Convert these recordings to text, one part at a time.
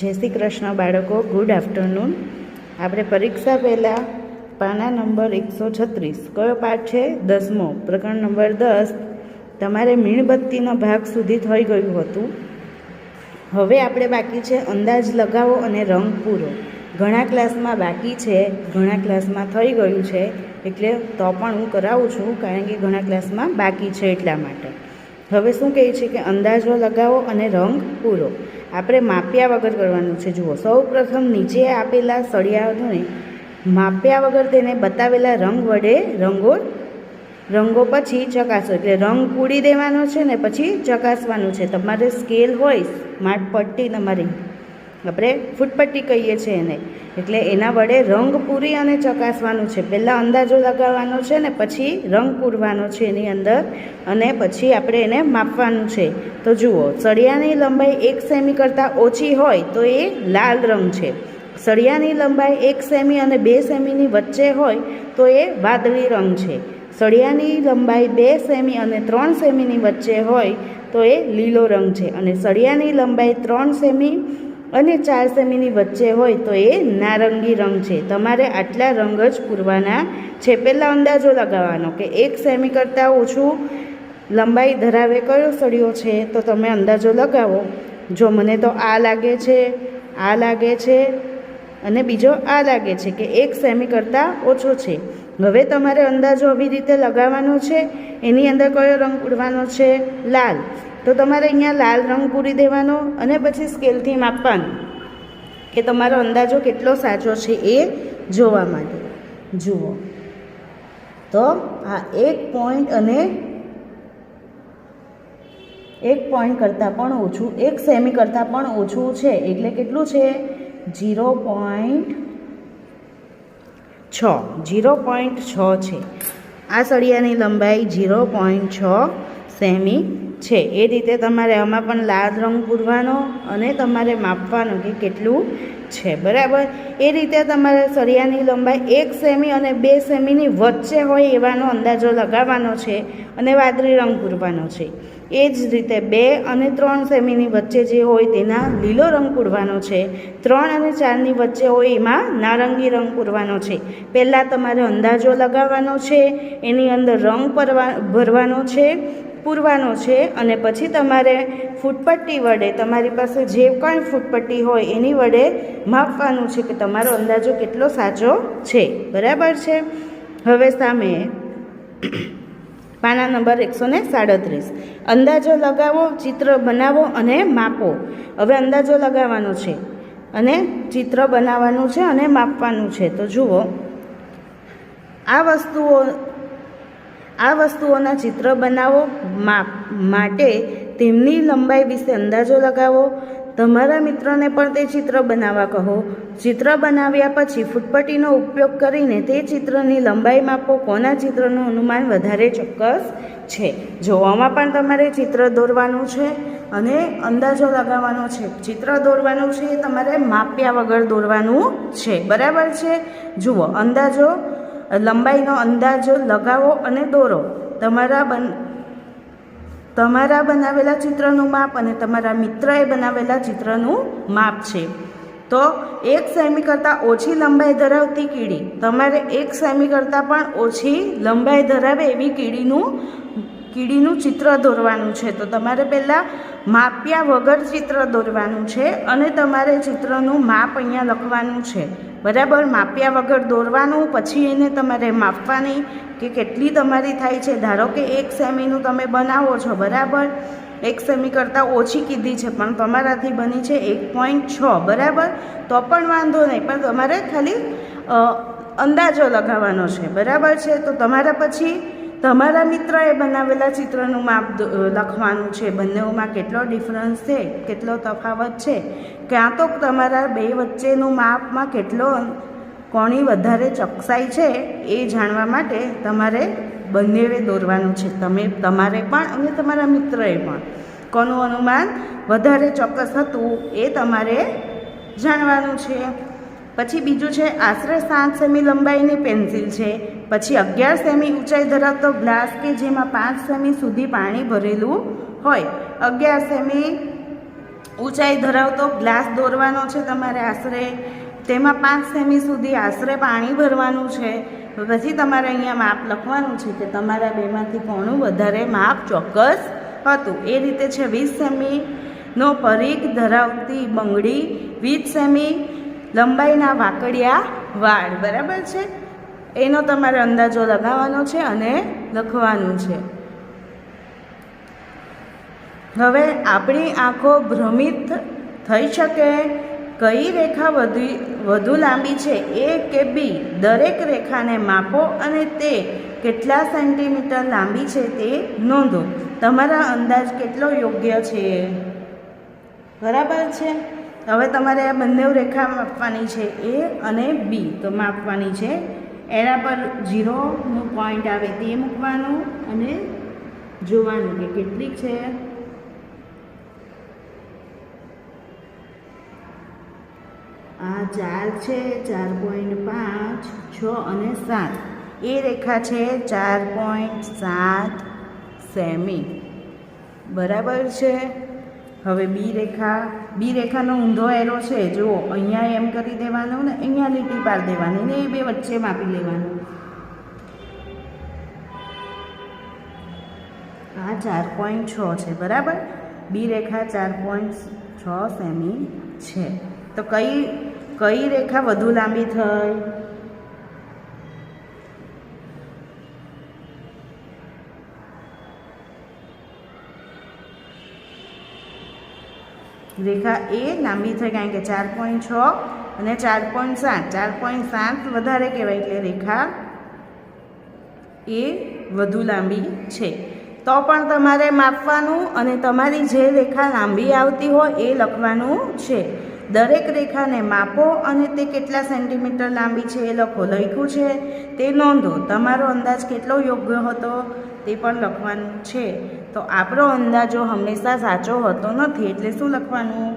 જય શ્રી કૃષ્ણ બાળકો, good afternoon. આપણે પરીક્ષા પહેલાં પાના નંબર 136 કયો પાઠ છે? 10મો, પ્રકરણ નંબર 10. તમારે મીણબત્તીનો ભાગ સુધી થઈ ગયું હતું. હવે આપણે બાકી છે અંદાજ લગાવો અને રંગ પૂરો. ઘણા ક્લાસમાં બાકી છે, ઘણા ક્લાસમાં થઈ ગયું છે, એટલે તો પણ હું કરાવું છું, કારણ કે ઘણા ક્લાસમાં બાકી છે એટલા માટે. હવે શું કહે છે કે અંદાજો લગાવો અને રંગ પૂરો. આપણે માપ્યા વગર કરવાનું છે. જુઓ, સૌ પ્રથમ નીચે આપેલા સળિયાઓને માપ્યા વગર તેને બતાવેલા રંગ વડે રંગો પછી ચકાસો. એટલે રંગ પૂરી દેવાનો છે ને પછી ચકાસવાનું છે. તમારે સ્કેલ હોય, સ્માર્ટ પટ્ટી, તમારી આપણે ફૂટપટ્ટી કહીએ છીએ એને, એટલે એના વડે રંગ પૂરી અને ચકાસવાનું છે. પહેલાં અંદાજો લગાવવાનો છે ને પછી રંગ પૂરવાનો છે એની અંદર, અને પછી આપણે એને માપવાનું છે. તો જુઓ, સળિયાની લંબાઈ 1 સેમી કરતાં ઓછી હોય તો એ લાલ રંગ છે. સળિયાની લંબાઈ 1 સેમી અને 2 સેમીની વચ્ચે હોય તો એ વાદળી રંગ છે. સળિયાની લંબાઈ 2 સેમી અને 3 સેમીની વચ્ચે હોય તો એ લીલો રંગ છે. અને સળિયાની લંબાઈ 3 સેમી અને 4 સેમીની વચ્ચે હોય તો એ નારંગી રંગ છે. તમારે આટલા રંગ જ પૂરવાના છે. પહેલાં અંદાજો લગાવવાનો કે 1 સેમી કરતાં ઓછું લંબાઈ ધરાવે કયો સળિયો છે, તો તમે અંદાજો લગાવો. જો મને તો આ લાગે છે, આ લાગે છે, અને બીજો આ લાગે છે કે 1 સેમી કરતાં ઓછો છે. હવે તમારે અંદાજો આવી રીતે લગાવવાનો છે. એની અંદર કયો રંગ પૂરવાનો છે? લાલ. તો તમારે અહીંયા લાલ રંગ પૂરી દેવાનો અને પછી સ્કેલથી માપવાનું કે તમારો અંદાજો કેટલો સાચો છે એ જોવા માટે. જુઓ, તો આ 1 પોઈન્ટ અને 1 પોઈન્ટ કરતાં પણ ઓછું, 1 સેમી કરતાં પણ ઓછું છે. એટલે કેટલું છે? 0.6 છે. આ સળિયાની લંબાઈ 0.6 સેમી છે. એ રીતે તમારે આમાં પણ લાલ રંગ પૂરવાનો અને તમારે માપવાનું કે કેટલું છે, બરાબર. એ રીતે તમારે સળિયાની લંબાઈ 1 સેમી અને 2 સેમીની વચ્ચે હોય એવાનો અંદાજો લગાવવાનો છે અને વાદળી રંગ પૂરવાનો છે. એ જ રીતે 2 અને 3 સેમીની વચ્ચે જે હોય તેના લીલો રંગ પૂરવાનો છે. 3 અને 4ની વચ્ચે હોય એમાં નારંગી રંગ પૂરવાનો છે. પહેલાં તમારે અંદાજો લગાવવાનો છે, એની અંદર રંગ ભરવાનો છે, પૂરવાનો છે, અને પછી તમારે ફૂટપટ્ટી વડે, તમારી પાસે જે કંઈ ફૂટપટ્ટી હોય એની વડે માપવાનું છે કે તમારો અંદાજો કેટલો સાચો છે, બરાબર છે. હવે સામે પાના નંબર 137. અંદાજો લગાવો, ચિત્ર બનાવો અને માપો. હવે અંદાજો લગાવવાનો છે અને ચિત્ર બનાવવાનું છે અને માપવાનું છે. તો જુઓ, આ વસ્તુઓના ચિત્ર બનાવો. માટે તેમની લંબાઈ વિશે અંદાજો લગાવો. તમારા મિત્રને પણ તે ચિત્ર બનાવવા કહો. ચિત્ર બનાવ્યા પછી ફૂટપટ્ટીનો ઉપયોગ કરીને તે ચિત્રની લંબાઈ માપો. કોના ચિત્રનું અનુમાન વધારે ચોક્કસ છે? જોવામાં પણ તમારે ચિત્ર દોરવાનું છે અને અંદાજો લગાવવાનો છે. ચિત્ર દોરવાનું છે એ તમારે માપ્યા વગર દોરવાનું છે, બરાબર છે. જુઓ, અંદાજો, લંબાઈનો અંદાજો લગાવો અને દોરો. તમારા બનાવેલા ચિત્રનું માપ અને તમારા મિત્રએ બનાવેલા ચિત્રનું માપ છે. તો 1 સેમી કરતાં ઓછી લંબાઈ ધરાવતી કીડી, તમારે 1 સેમી કરતાં પણ ઓછી લંબાઈ ધરાવે એવી કીડીનું ચિત્ર દોરવાનું છે. તો તમારે પહેલાં માપ્યા વગર ચિત્ર દોરવાનું છે અને તમારે ચિત્રનું માપ અહીંયા લખવાનું છે, બરાબર. માપ્યા વગર દોરવાનું, પછી એને તમારે માપવાની કે કેટલી તમારી થાય છે. ધારો કે 1 સેમીનું તમે બનાવો છો, બરાબર. 1 સેમી કરતાં ઓછી કીધી છે પણ તમારાથી બની છે 1.6, બરાબર. તો પણ વાંધો નહીં, પણ તમારે ખાલી અંદાજો લગાવવાનો છે, બરાબર છે. તો તમારા પછી તમારા મિત્રએ બનાવેલા ચિત્રનું માપ લખવાનું છે. બંનેઓમાં કેટલો ડિફરન્સ છે, કેટલો તફાવત છે, ક્યાં તો તમારા બે વચ્ચેનું માપમાં કોની વધારે ચોકસાઈ છે એ જાણવા માટે તમારે બંનેએ દોરવાનું છે. તમારે પણ અને તમારા મિત્રએ પણ કોનું અનુમાન વધારે ચોક્કસ હતું એ તમારે જાણવાનું છે. પછી બીજું છે, આશરે 7 સેમી લંબાઈની પેન્સિલ છે. પછી 11 સેમી ઊંચાઈ ધરાવતો ગ્લાસ કે જેમાં 5 સેમી સુધી પાણી ભરેલું હોય. 11 સેમી ઊંચાઈ ધરાવતો ગ્લાસ દોરવાનો છે તમારે આશરે, તેમાં 5 સેમી સુધી આશરે પાણી ભરવાનું છે. પછી તમારે અહીંયા માપ લખવાનું છે કે તમારા બેમાંથી કોનું વધારે માપ ચોક્કસ હતું. એ રીતે છે 20 સેમીનો પરીખ ધરાવતી બંગડી, 20 સેમી લંબાઈના વાકડિયા વાળ. બરાબર છે, એનો તમારે અંદાજો લગાવવાનો છે અને લખવાનું છે. હવે આપણી આંખો ભ્રમિત થઈ શકે. કઈ રેખા વધુ લાંબી છે, એ કે બી? દરેક રેખાને માપો અને તે કેટલા સેન્ટીમીટર લાંબી છે તે નોંધો. તમારા અંદાજ કેટલો યોગ્ય છે? બરાબર છે. હવે તમારે આ બંને રેખા માપવાની છે, એ અને બી તો માપવાની છે. એના પર 0નું પોઈન્ટ આવે તે મૂકવાનું અને જોવાનું કે કેટલી છે. આ 4 છે, 4.5, 6 અને 7. એ રેખા છે 4.7 સેમી. બરાબર છે. હવે બી રેખાનો ઊંધો એરો છે, જુઓ અહીંયા એમ કરી દેવાનું ને અહીંયા લીટી પાડી દેવાની ને એ બે વચ્ચે માપી લેવાનું. આ 4.6 છે. બરાબર, બી રેખા 4.6 સેમી છે. તો કઈ રેખા વધુ લાંબી થઈ? રેખા એ લાંબી થઈ, કારણ કે 4.6 અને 4.7. 4.7 વધારે કહેવાય એટલે રેખા એ વધુ લાંબી છે. તો પણ તમારે માપવાનું અને તમારી જે રેખા લાંબી આવતી હોય એ લખવાનું છે. દરેક રેખાને માપો અને તે કેટલા સેન્ટીમીટર લાંબી છે એ લખો. લખ્યું છે તે નોંધો. તમારો અંદાજ કેટલો યોગ્ય હતો તે પણ લખવાનું છે. તો આપણો અંદાજો હંમેશા સાચો હોતો નથી, એટલે શું લખવાનું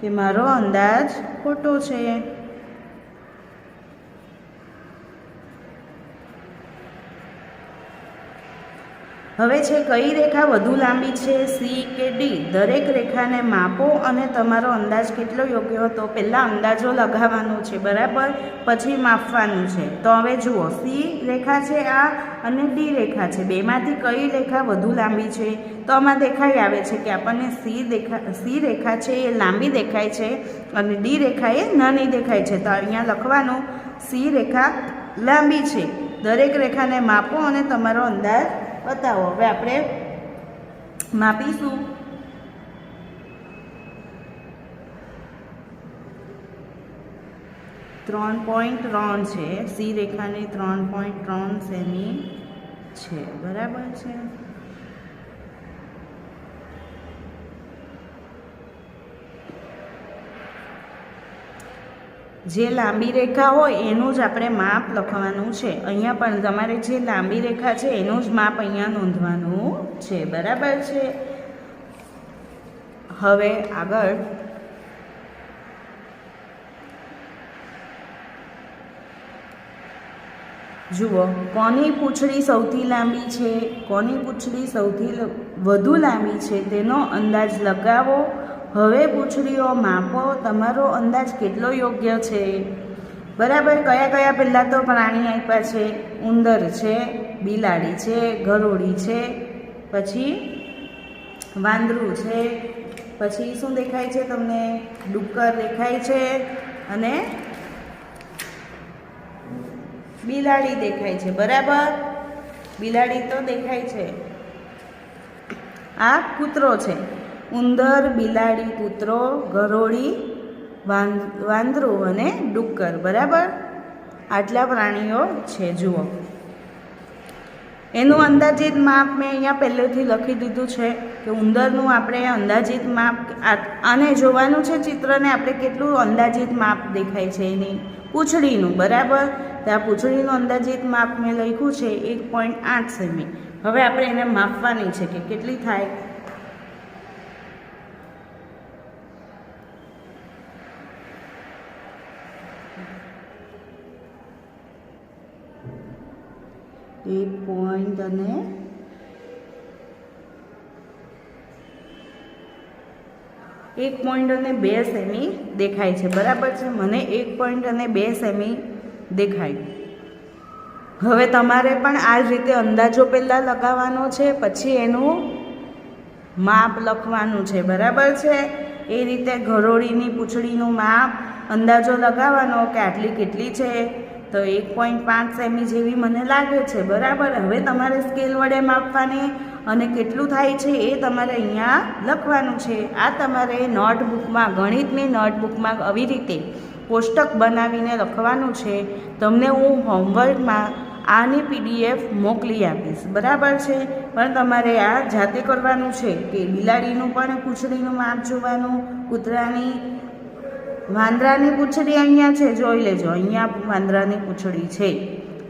કે મારો અંદાજ ખોટો છે. હવે છે કઈ રેખા વધુ લાંબી છે, સી કે ડી? દરેક રેખાને માપો અને તમારો અંદાજ કેટલો યોગ્ય હતો. પહેલાં અંદાજો લગાવવાનો છે, બરાબર, પછી માપવાનું છે. તો હવે જુઓ, સી રેખા છે આ અને ડી રેખા છે. બેમાંથી કઈ રેખા વધુ લાંબી છે? તો આમાં દેખાઈ આવે છે કે આપણને સી રેખા છે એ લાંબી દેખાય છે અને ડી રેખા એ નાની દેખાય છે. તો અહીંયા લખવાનું સી રેખા લાંબી છે. દરેક રેખાને માપો અને તમારો અંદાજ બતાવો. હવે આપણે માપીશું. ત્રણ 3.3 છે. સી રેખાની 3.3 સેમી છે. બરાબર છે. જે લાંબી રેખા હોય એનું જ આપણે માપ લખવાનું છે. અહીંયા પણ તમારે જે લાંબી રેખા છે એનું જ માપ અહીંયા નોંધવાનું છે. બરાબર છે. હવે આગળ જુઓ, કોની પૂંછડી સૌથી લાંબી છે, કોની પૂંછડી સૌથી વધુ લાંબી છે તેનો અંદાજ લગાવો. હવે પૂંછડીઓ માપો. તમારો અંદાજ કેટલો યોગ્ય છે? બરાબર. કયા પહેલાં તો પ્રાણી આપ્યા છે? ઉંદર છે, બિલાડી છે, ગરોળી છે, પછી વાંદરું છે, પછી શું દેખાય છે તમને? ડુક્કર દેખાય છે અને બિલાડી દેખાય છે. બરાબર, બિલાડી તો દેખાય છે. આ કૂતરો છે. ઉંદર, બિલાડી, કૂતરો, ગરોળી, વાંદરું અને ડુક્કર. બરાબર, આટલા પ્રાણીઓ છે. જુઓ, એનું અંદાજિત માપ મેં અહીંયા પહેલેથી લખી દીધું છે કે ઉંદરનું આપણે અંદાજિત માપ આને જોવાનું છે ચિત્રને આપણે કેટલું અંદાજિત માપ દેખાય છે એની પૂંછડીનું. બરાબર, તો આ પૂંછડીનું અંદાજિત માપ મેં લખ્યું છે 1.8 સેમી. હવે આપણે એને માપવાની છે કે કેટલી થાય. એક પોઈન્ટ અને 1 1.2 સેમી દેખાય છે, બરાબર છે. મને 1.2 સેમી દેખાય. હવે તમારે પણ આ જ રીતે અંદાજો પહેલાં લગાવવાનો છે, પછી એનું માપ લખવાનું છે, બરાબર છે. એ રીતે ઘરોળીની પૂંછડીનું માપ અંદાજો લગાવવાનો કે આટલી કેટલી છે, તો 1.5 સેમી જેવી મને લાગે છે, બરાબર. હવે તમારે સ્કેલ વડે માપવાની અને કેટલું થાય છે એ તમારે અહીંયા લખવાનું છે. આ તમારે નોટબુકમાં, ગણિતની નોટબુકમાં આવી રીતે કોષ્ટક બનાવીને લખવાનું છે. તમને હું હોમવર્કમાં આની PDF મોકલી આપીશ, બરાબર છે. પણ તમારે આ જાતે કરવાનું છે કે બિલાડીનું પણ પૂંછડીનું માપ જોવાનું, કૂતરાની, વાંદરાની પૂંછડી અહીંયા છે, જોઈ લેજો, અહીંયા વાંદરાની પૂંછડી છે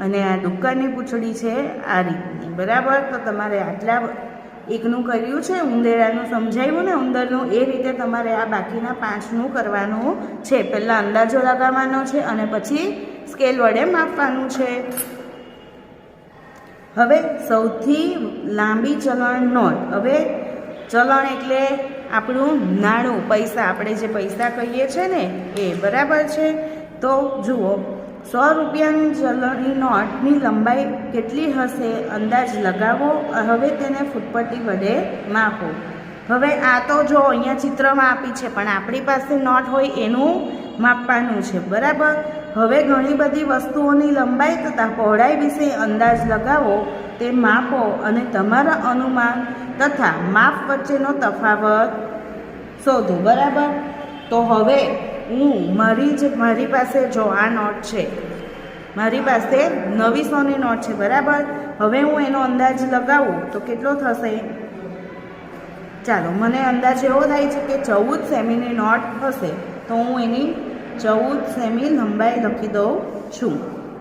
અને આ ડુક્કરની પૂંછડી છે આ રીતની, બરાબર. તો તમારે આટલા એકનું કર્યું છે, ઉંદેડાનું સમજાવ્યું ને, ઉંદરનું, એ રીતે તમારે આ બાકીના 5નું કરવાનું છે. પહેલાં અંદાજો લગાવવાનો છે અને પછી સ્કેલ વડે માપવાનું છે. હવે સૌથી લાંબી ચલણ નોટ. હવે ચલણ એટલે આપણું નાણું, પૈસા, આપણે જે પૈસા કહીએ છીએ ને એ, બરાબર છે. તો જુઓ, 100 રૂપિયાની ચલણની નોટની લંબાઈ કેટલી હશે અંદાજ લગાવો. હવે તેને ફૂટપટ્ટી વડે માપો. હવે આ તો જો અહીંયા ચિત્રમાં આપી છે, પણ આપણી પાસે નોટ હોય એનું માપવાનું છે, બરાબર. હવે ઘણી બધી વસ્તુઓની લંબાઈ તથા પહોળાઈ વિશે અંદાજ લગાવો, તે માપો અને તમારા અનુમાન તથા માપ વચ્ચેનો તફાવત શોધો, બરાબર. તો હવે મારી પાસે જો આ નોટ છે, મારી પાસે 900ની નોટ છે, બરાબર. હવે હું એનો અંદાજ લગાવું તો કેટલો થશે? ચાલો, મને અંદાજ એવો થાય છે કે 14 સેમીની નોટ હશે, તો હું એની 14 સેમી લંબાઈ લખી દઉં છું.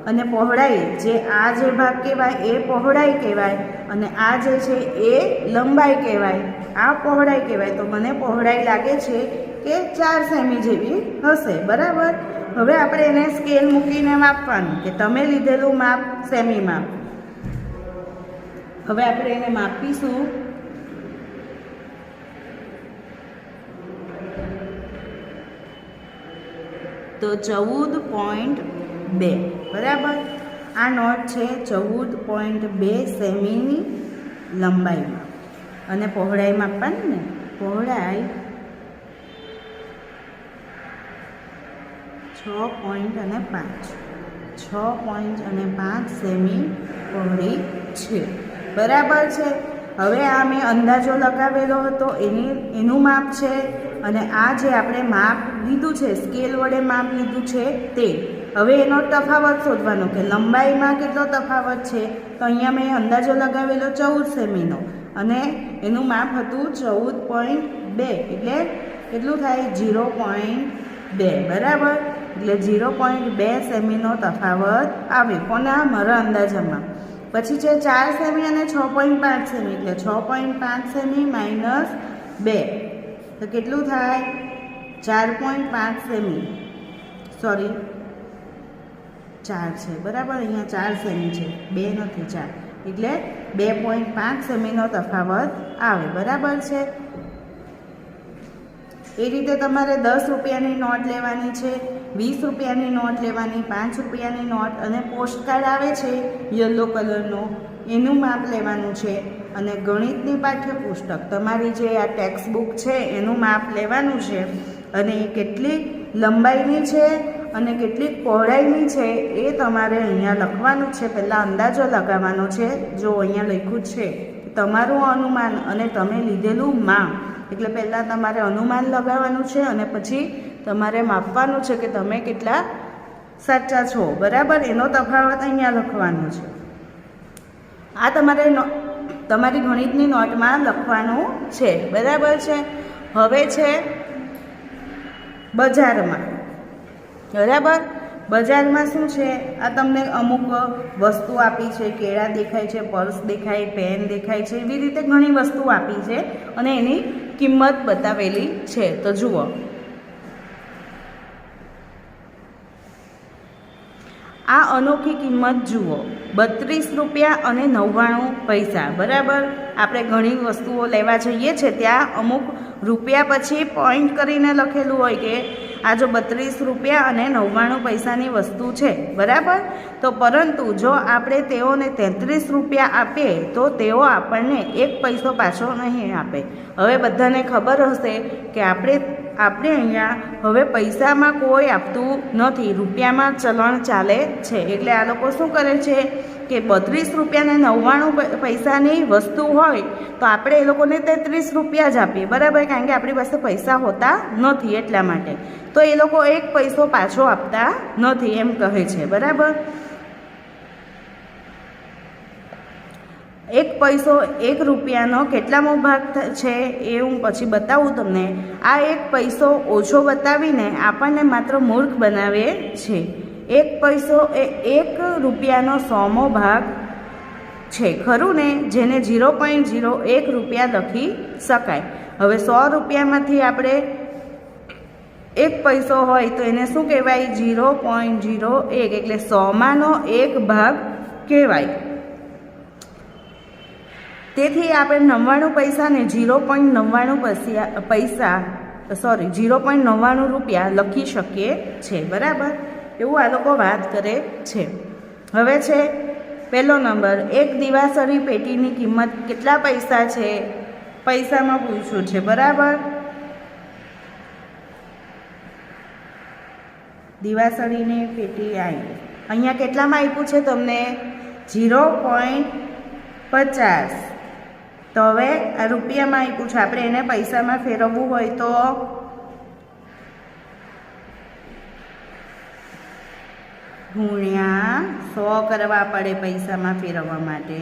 અને પહોળાઈ, જે આ જે ભાગ કહેવાય એ પહોળાઈ કહેવાય અને આ જે છે એ લંબાઈ કહેવાય, આ પહોળાઈ કહેવાય. તો મને પહોળાઈ લાગે છે કે 4 સેમી જેવી હશે, બરાબર. હવે આપણે એને સ્કેલ મૂકીને માપવાનું કે તમે લીધેલું માપ સેમી માપ. હવે આપણે એને માપીશું. તો 14.2, બરાબર. આ નોટ છે 14.2 સેમીની લંબાઈમાં. અને પહોળાઈ માપવાની ને, પહોળાઈ 6.5 સેમી પહોળી છે, બરાબર છે. હવે આ મેં અંદાજો લગાવેલો હતો એનું માપ છે, અને આ જે આપણે માપ લીધું છે, સ્કેલ વડે માપ લીધું છે તે. હવે એનો તફાવત શોધવાનો કે લંબાઈમાં કેટલો તફાવત છે. તો અહીંયા મેં અંદાજો લગાવેલો 14 સેમીનો અને એનું માપ હતું 14.2, એટલે કેટલું થાય? 0.2, બરાબર. એટલે 0.2 સેમીનો તફાવત આવ્યો કોના? મારા અંદાજામાં. પછી છે 4 સેમી અને 6.5 સેમી, એટલે 6.5 સેમી માઇનસ 2, તો કેટલું થાય? 4.5 સેમી, સોરી 4 છે, બરાબર. અહીંયા 4 સેમી છે, 2 નથી, 4, એટલે 2.5 સેમીનો તફાવત આવે, બરાબર છે. એ રીતે તમારે 10 રૂપિયાની નોટ લેવાની છે, 20 રૂપિયાની નોટ લેવાની, 5 રૂપિયાની નોટ, અને પોસ્ટકાર્ડ આવે છે યલો કલરનો, એનું માપ લેવાનું છે. અને ગણિતની પાઠ્યપુસ્તક, તમારી જે આ ટેક્સ્ટ બુક છે એનું માપ લેવાનું છે. અને એ કેટલી લંબાઈની છે અને કેટલી પહોળાઈની છે એ તમારે અહીંયા લખવાનું છે. પહેલાં અંદાજો લગાવવાનો છે. જો અહીંયા લખ્યું છે તમારું અનુમાન અને તમે લીધેલું માપ, એટલે પહેલાં તમારે અનુમાન લગાવવાનું છે અને પછી તમારે માપવાનું છે કે તમે કેટલા સાચા છો, બરાબર. એનો તફાવત અહીંયા લખવાનો છે. આ તમારે તમારી ગણિતની નોટમાં લખવાનું છે, બરાબર છે. હવે છે બજારમાં, બરાબર. બજારમાં શું છે? આ તમને અમુક વસ્તુ આપી છે, કેળા દેખાય છે, પર્સ દેખાય, પેન દેખાય છે, એવી રીતે ઘણી વસ્તુ આપી છે અને એની કિંમત બતાવેલી છે. તો જુઓ, આ અનોખી કિંમત જુઓ, 32 રૂપિયા અને 99 પૈસા, બરાબર. આપણે ઘણી વસ્તુઓ લેવા જઈએ છીએ ત્યાં અમુક રૂપિયા પછી પોઈન્ટ કરીને લખેલું હોય કે આ જો 32 રૂપિયા અને 99 પૈસાની વસ્તુ છે, બરાબર. તો પરંતુ જો આપણે તેઓને 33 રૂપિયા આપીએ તો તેઓ આપણને 1 પૈસો પાછો નહીં આપે. હવે બધાને ખબર હશે કે આપણે અહીંયા હવે પૈસામાં કોઈ આપતું નથી, રૂપિયામાં ચલણ ચાલે છે. એટલે આ લોકો શું કરે છે કે 32 રૂપિયા ને 99 પૈસાની વસ્તુ હોય તો આપણે એ લોકોને 33 રૂપિયા જ આપીએ, બરાબર, કારણ કે આપણી પાસે પૈસા હોતા નથી એટલા માટે. તો એ લોકો 1 પૈસો પાછો આપતા નથી એમ કહે છે, બરાબર. 1 પૈસો 1 રૂપિયાનો કેટલામો ભાગ છે એ હું પછી બતાવું તમને. આ 1 પૈસો ઓછો બતાવીને આપણને માત્ર મૂર્ખ બનાવે છે. 1 પૈસો એ 1 રૂપિયાનો 100મો ભાગ છે, ખરું ને, જેને 0.01 રૂપિયા લખી શકાય. હવે 100 રૂપિયામાંથી આપણે 1 પૈસો હોય તો એને શું કહેવાય? 0.01, એટલે 100માંનો 1 ભાગ કહેવાય. તેથી આપણે 99 પૈસાને 0.99 રૂપિયા લખી શકીએ છીએ, બરાબર. એવું આ લોકો વાત કરે છે. હવે છે પહેલો નંબર, 1 દિવાસળી પેટીની કિંમત કેટલા પૈસા છે? પૈસામાં પૂછ્યું છે, બરાબર. દિવાસળીની પેટી આવી, અહીંયા કેટલામાં આપ્યું છે તમને? 0.50. તો હવે આ રૂપિયામાં આપ્યું છે, આપણે એને પૈસામાં ફેરવવું હોય તો ગુણ્યા 100 કરવા પડે પૈસામાં ફેરવવા માટે,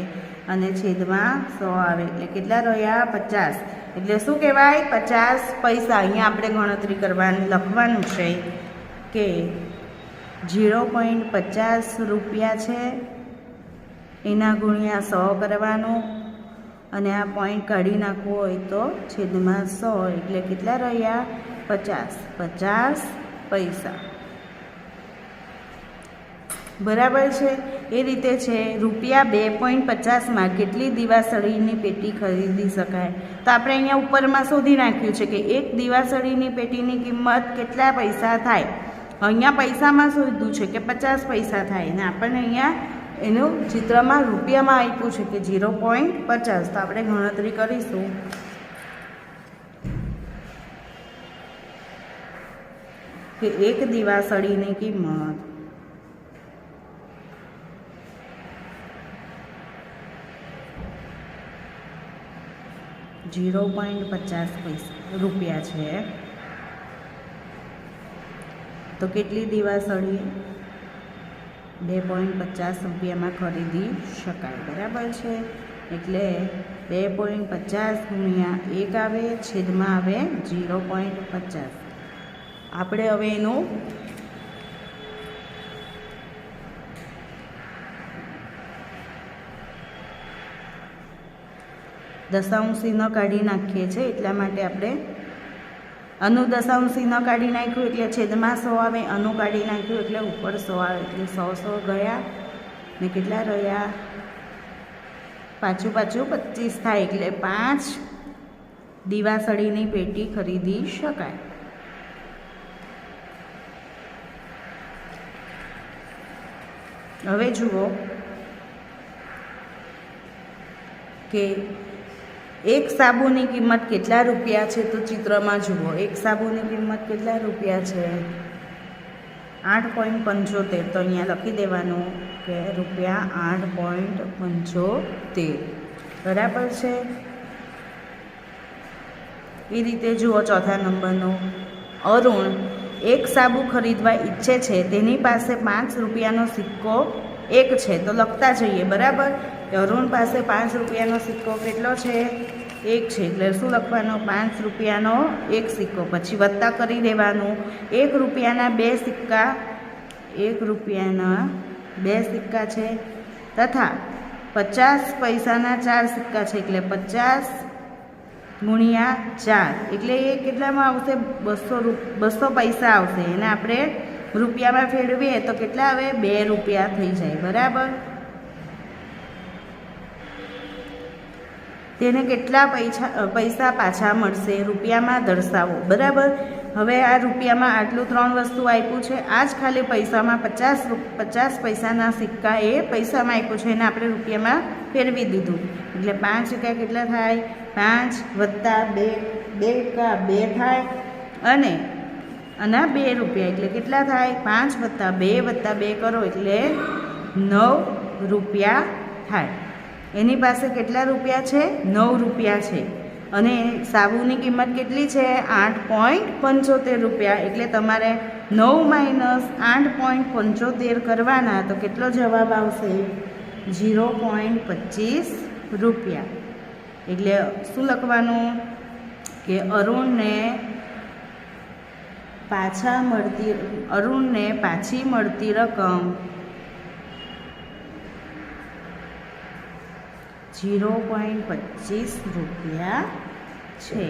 અને છેદમાં 100 આવે, એટલે કેટલા રહ્યા? 50. એટલે શું કહેવાય? 50 પૈસા. અહીંયા આપણે ગણતરી કરવાની, લખવાનું છે કે 0.50 રૂપિયા છે, એના ગુણ્યા 100 કરવાનું, અને આ પોઈન્ટ કાઢી નાખવો હોય તો છેદમાં 100, એટલે કેટલા રહ્યા? 50 પૈસા, બરાબર છે. એ રીતે છે રૂપિયા 2.50માં કેટલી દિવાસળીની પેટી ખરીદી શકાય? તો આપણે અહીંયા ઉપરમાં શોધી નાખ્યું છે કે 1 દિવાસળીની પેટીની કિંમત કેટલા પૈસા થાય. અહીંયા પૈસામાં શોધ્યું છે કે 50 પૈસા થાય, અને આપણને અહીંયા એનું ચિત્રમાં રૂપિયામાં આપ્યું છે કે 0.50. તો આપણે ગણતરી કરીશું કે 1 દિવાસળીની કિંમત 0.50 રૂપિયા છે, તો કેટલી દિવાસળી? 2.50 રૂપિયામાં ખરીદી શકાય, બરાબર છે. એટલે 2.50 ગુણ્યા 1 આવે, છેદમાં આવે 0.50. આપણે હવે એનું દશાંશી ન કાઢી નાખીએ છીએ, એટલા માટે આપણે અનુદશાંશી ન કાઢી નાખ્યું એટલે છેદમાં 100 આવે, અનુ કાઢી નાખ્યું એટલે ઉપર 100 આવે, એટલે 100 ગયા ને કેટલા રહ્યા? પાછું 25 થાય, એટલે 5 દિવાસળીની પેટી ખરીદી શકાય. હવે જુઓ કે 1 સાબુની કિંમત કેટલા રૂપિયા છે? તો ચિત્રમાં જુઓ, 1 સાબુની કિંમત કેટલા રૂપિયા છે? 8.75. તો અહીંયા લખી દેવાનું કે રૂપિયા 8.75, બરાબર છે. એ રીતે જુઓ ચોથા નંબરનું, અરુણ 1 સાબુ ખરીદવા ઈચ્છે છે, તેની પાસે 5 રૂપિયાનો સિક્કો 1 છે. તો લખતા જઈએ, બરાબર. અરુણ પાસે 5 રૂપિયાનો સિક્કો કેટલો છે? 1 છે. એટલે શું લખવાનું? 5 રૂપિયાનો 1 સિક્કો, પછી વત્તા કરી દેવાનું. 1 રૂપિયાના 2 સિક્કા, 1 રૂપિયાના 2 સિક્કા છે, તથા 50 પૈસાના 4 સિક્કા છે, એટલે 50 ગુણ્યા 4, એટલે એ કેટલામાં આવશે? 200 પૈસા આવશે. એને આપણે રૂપિયામાં ફેરવીએ તો કેટલા આવે? 2 રૂપિયા થઈ જાય, બરાબર. તેને કેટલા પૈસા પાછા મળશે રૂપિયામાં દર્શાવો. બરાબર. હવે આ રૂપિયામાં આટલું 3 વસ્તુ આપ્યું છે. આ જ ખાલી પૈસામાં 50 પૈસાના સિક્કા એ પૈસામાં આપ્યું છે એને આપણે રૂપિયામાં ફેરવી દીધું. એટલે 5 સિક્કા કેટલા થાય? 5 વત્તા 2, 2 એકા 2 થાય. અને આના 2 રૂપિયા એટલે કેટલા થાય? 5 વત્તા 2 વત્તા 2 કરો એટલે 9 રૂપિયા થાય. એની પાસે કેટલા રૂપિયા છે? 9 રૂપિયા છે. અને સાબુની કિંમત કેટલી છે? 8.75 રૂપિયા. એટલે તમારે 9 - 8.75 કરવાના તો કેટલો જવાબ આવશે? 0.25 રૂપિયા. એટલે શું લખવાનું કે અરુણને પાછી મળતી રકમ 0.25 રૂપિયા છે.